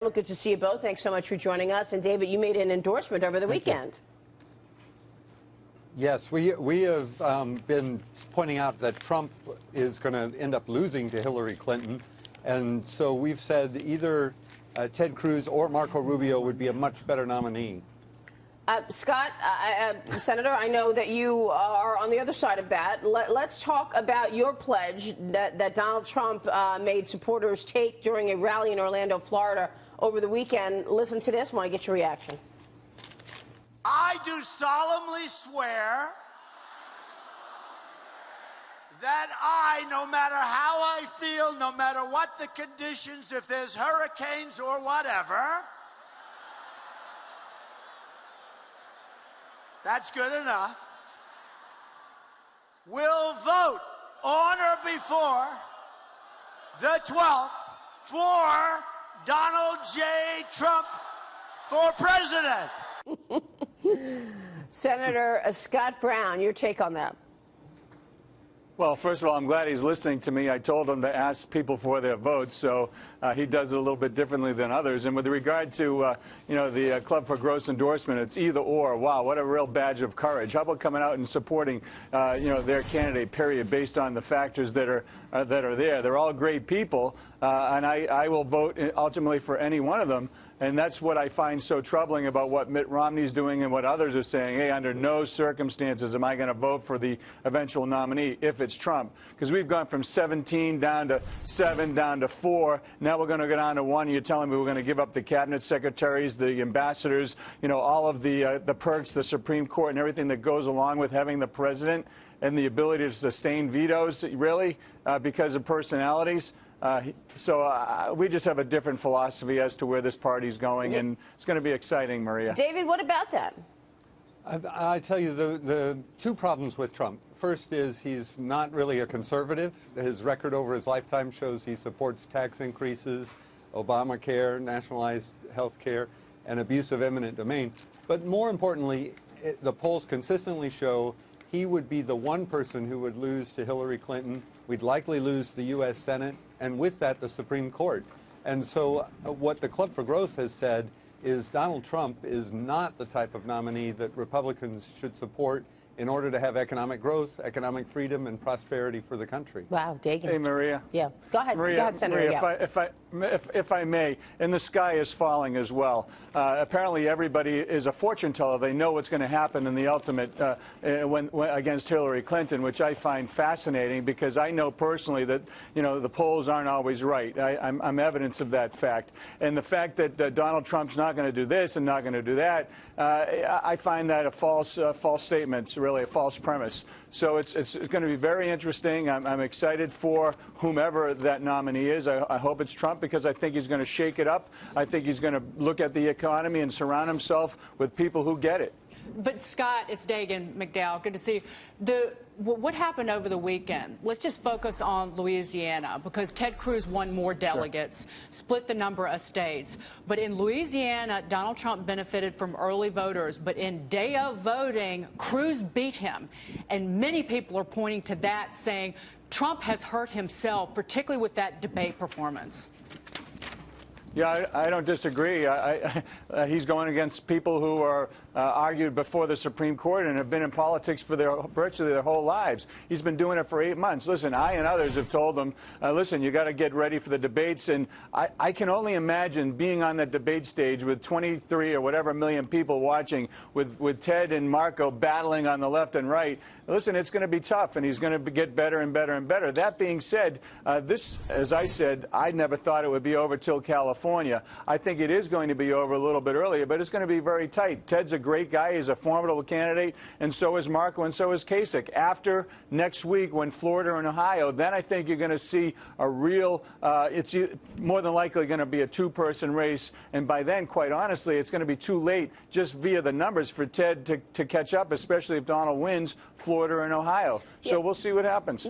Well, good to see you both. Thanks so much for joining us. And David, you made an endorsement over the weekend. Yes, we have been pointing out that Trump is going to end up losing to Hillary Clinton. And so we've said either Ted Cruz or Marco Rubio would be a much better nominee. Scott, Senator, I know that you are on the other side of that. Let's talk about your pledge that Donald Trump made supporters take during a rally in Orlando, Florida over the weekend. Listen to this. I want to get your reaction. I do solemnly swear that no matter how I feel, no matter what the conditions, if there's hurricanes or whatever, that's good enough, will vote on or before the 12th for Donald J. Trump for president. Senator Scott Brown, your take on that. Well, first of all, I'm glad he's listening to me. I told him to ask people for their votes, so he does it a little bit differently than others. And with regard to, the Club for Growth endorsement, it's either or. Wow, what a real badge of courage. How about coming out and supporting, their candidate, period, based on the factors that are there. They're all great people, and I will vote ultimately for any one of them. And that's what I find so troubling about what Mitt Romney's doing and what others are saying. Hey, under no circumstances am I going to vote for the eventual nominee if it's Trump. Because we've gone from 17 down to 7, down to 4. Now we're going to go down to 1. You're telling me we're going to give up the cabinet secretaries, the ambassadors, all of the perks, the Supreme Court, and everything that goes along with having the president and the ability to sustain vetoes, really, because of personalities. So we just have a different philosophy as to where this party's going, and it's going to be exciting, Maria. David, what about that? I tell you, the two problems with Trump. First is he's not really a conservative. His record over his lifetime shows he supports tax increases, Obamacare, nationalized health care, and abuse of eminent domain. But more importantly, the polls consistently show he would be the one person who would lose to Hillary Clinton. We'd likely lose the U.S. Senate, and with that, the Supreme Court. And so what the Club for Growth has said is Donald Trump is not the type of nominee that Republicans should support in order to have economic growth, economic freedom, and prosperity for the country. Wow, Dagan. Hey, Maria. Yeah. Go ahead. Maria, go ahead, Senator. Maria, if I may, and the sky is falling as well. Apparently, everybody is a fortune teller. They know what's going to happen in the ultimate when against Hillary Clinton, which I find fascinating because I know personally that the polls aren't always right. I'm evidence of that fact, and the fact that Donald Trump's not going to do this and not going to do that, I find that a false statement. It's really a false premise. So it's going to be very interesting. I'm excited for whomever that nominee is. I hope it's Trump because I think he's going to shake it up. I think he's going to look at the economy and surround himself with people who get it. But, Scott, it's Dagan McDowell. Good to see you. What happened over the weekend? Let's just focus on Louisiana because Ted Cruz won more delegates, split the number of states. But in Louisiana, Donald Trump benefited from early voters. But in day of voting, Cruz beat him. And many people are pointing to that, saying Trump has hurt himself, particularly with that debate performance. Yeah, I don't disagree. He's going against people who are argued before the Supreme Court and have been in politics for virtually their whole lives. He's been doing it for 8 months. Listen, I and others have told him, listen, you got to get ready for the debates. And I can only imagine being on that debate stage with 23 or whatever million people watching, with Ted and Marco battling on the left and right. Listen, it's going to be tough, and he's going to get better and better and better. That being said, this, as I said, I never thought it would be over till California. I think it is going to be over a little bit earlier, but it's going to be very tight. Ted's a great guy. He's a formidable candidate, and so is Marco, and so is Kasich. After next week, when Florida and Ohio, then I think you're going to see a real, it's more than likely going to be a two-person race, and by then, quite honestly, it's going to be too late just via the numbers for Ted to catch up, especially if Donald wins Florida and Ohio. So we'll see what happens.